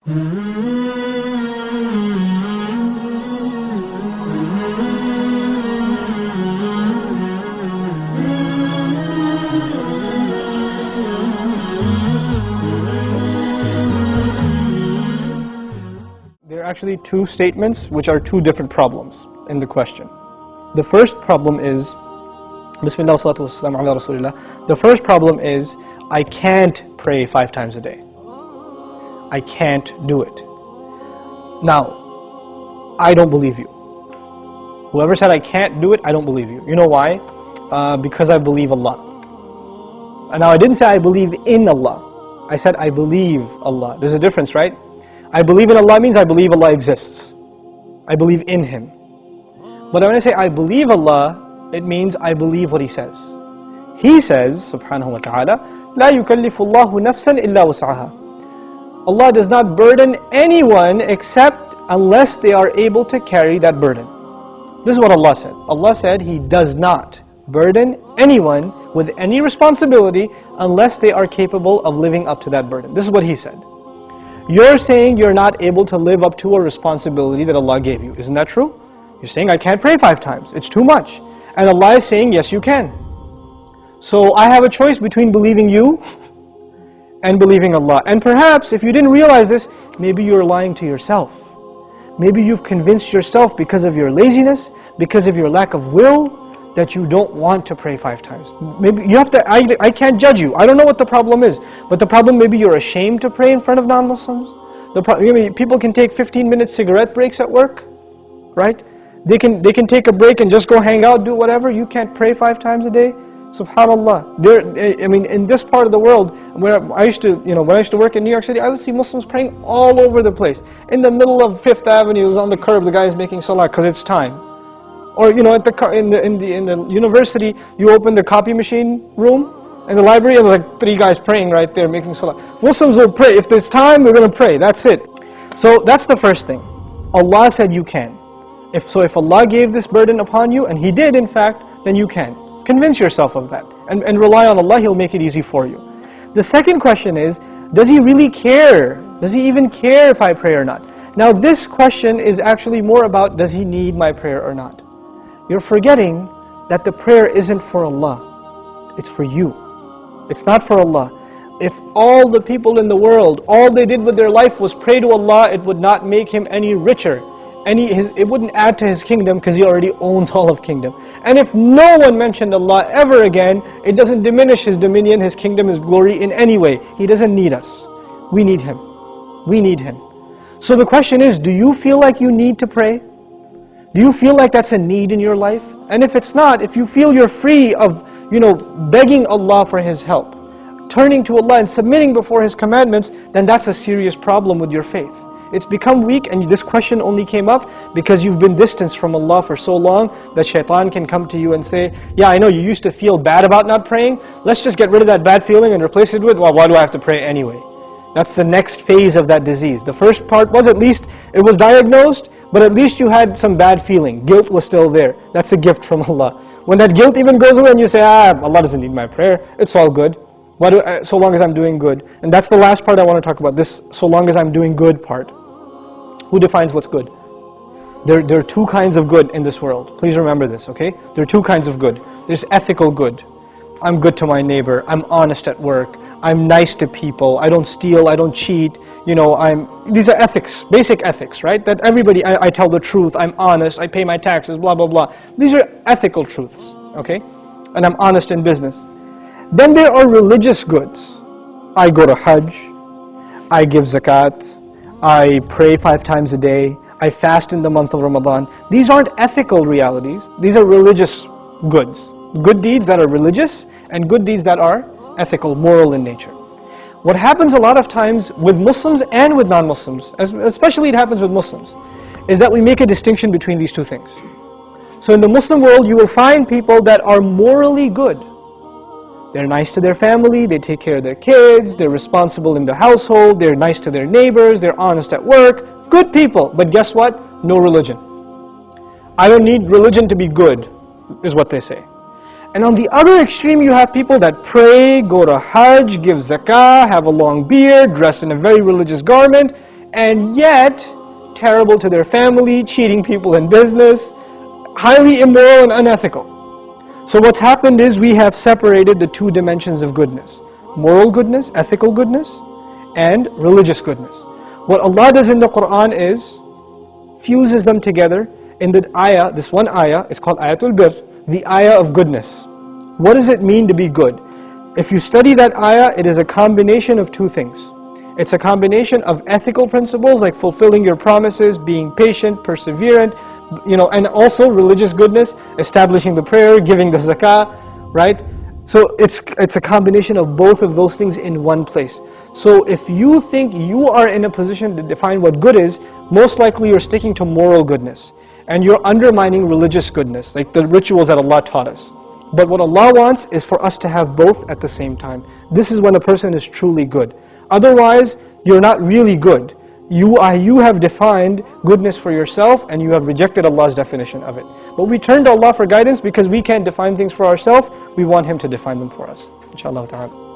There are actually two statements which are two different problems in the question. The first problem is, Bismillah wa salatu wa salam ala Rasulillah. The first problem is, I can't pray 5 times a day. I can't do it. Now, I don't believe you. Whoever said I can't do it, I don't believe you. You know why? Because I believe Allah. And now I didn't say I believe in Allah. I said I believe Allah. There's a difference, right? I believe in Allah means I believe Allah exists. I believe in Him. But when I say I believe Allah, it means I believe what He says. He says, subhanahu wa ta'ala, لا يكلف الله نفسا إلا وسعها. Allah does not burden anyone except unless they are able to carry that burden. This is what Allah said. Allah said He does not burden anyone with any responsibility unless they are capable of living up to that burden. This is what He said. You're saying you're not able to live up to a responsibility that Allah gave you. Isn't that true? You're saying I can't pray 5 times. It's too much. And Allah is saying yes you can. So I have a choice between believing you and believing Allah. And perhaps if you didn't realize this, maybe you're lying to yourself. Maybe you've convinced yourself because of your laziness, because of your lack of will, that you don't want to pray 5 times. Maybe you have to, I can't judge you. I don't know what the problem is. But the problem, maybe you're ashamed to pray in front of non-Muslims. People can take 15-minute cigarette breaks at work, right? They can take a break and just go hang out, do whatever. You can't pray 5 times a day. SubhanAllah. In this part of the world, where I used to, when I used to work in New York City, I would see Muslims praying all over the place. In the middle of 5th Avenue, on the curb, the guy is making salah because it's time. Or in the university, you open the copy machine room in the library, and there's like 3 guys praying right there, making salah. Muslims will pray. If there's time, we're going to pray. That's it. So that's the first thing. Allah said you can. If Allah gave this burden upon you, and He did in fact, then you can. Convince yourself of that. And rely on Allah, He'll make it easy for you. The second question is, does He really care? Does He even care if I pray or not? Now this question is actually more about, does He need my prayer or not? You're forgetting that the prayer isn't for Allah. It's for you. It's not for Allah. If all the people in the world, all they did with their life was pray to Allah, it would not make Him any richer. It wouldn't add to His kingdom because He already owns all of kingdom. And if no one mentioned Allah ever again, it doesn't diminish His dominion, His kingdom, His glory in any way. He doesn't need us. We need Him. We need Him. So the question is, do you feel like you need to pray? Do you feel like that's a need in your life? And if it's not, if you feel you're free of, begging Allah for His help, turning to Allah and submitting before His commandments, then that's a serious problem with your faith. It's become weak, and this question only came up because you've been distanced from Allah for so long that shaitan can come to you and say, yeah, I know you used to feel bad about not praying, let's just get rid of that bad feeling and replace it with, well, why do I have to pray anyway? That's the next phase of that disease. The first part was, at least it was diagnosed, but at least you had some bad feeling. Guilt was still there. That's a gift from Allah. When that guilt even goes away and you say, Allah doesn't need my prayer, it's all good. So long as I'm doing good. And that's the last part I want to talk about, this so long as I'm doing good part. Who defines what's good? There are 2 kinds of good in this world. Please remember this, okay? There are 2 kinds of good. There's ethical good. I'm good to my neighbor. I'm honest at work. I'm nice to people. I don't steal. I don't cheat. These are ethics, basic ethics, right? That everybody, I tell the truth. I'm honest. I pay my taxes, blah, blah, blah. These are ethical truths, okay? And I'm honest in business. Then there are religious goods. I go to Hajj. I give zakat. I pray 5 times a day. I fast in the month of Ramadan. These aren't ethical realities. These are religious goods. Good deeds that are religious and good deeds that are ethical, moral in nature. What happens a lot of times with Muslims and with non-Muslims, especially it happens with Muslims, is that we make a distinction between these 2 things. So in the Muslim world, you will find people that are morally good. They're nice to their family, they take care of their kids, they're responsible in the household, they're nice to their neighbors, they're honest at work. Good people, but guess what? No religion. I don't need religion to be good, is what they say. And on the other extreme, you have people that pray, go to Hajj, give zakah, have a long beard, dress in a very religious garment, and yet terrible to their family, cheating people in business, highly immoral and unethical. So what's happened is we have separated the two dimensions of goodness: moral goodness, ethical goodness, and religious goodness. What Allah does in the Quran is fuses them together in the ayah. This one ayah is called Ayatul Bir, the ayah of goodness. What does it mean to be good? If you study that ayah, it is a combination of two things. It's a combination of ethical principles like fulfilling your promises, being patient, perseverant, and also religious goodness, establishing the prayer, giving the zakah, right? So it's a combination of both of those things in one place. So if you think you are in a position to define what good is, most likely you're sticking to moral goodness and you're undermining religious goodness, like the rituals that Allah taught us. But what Allah wants is for us to have both at the same time. This is when a person is truly good. Otherwise, you're not really good. You have defined goodness for yourself and you have rejected Allah's definition of it. But we turn to Allah for guidance because we can't define things for ourselves. We want Him to define them for us. Inshallah ta'ala.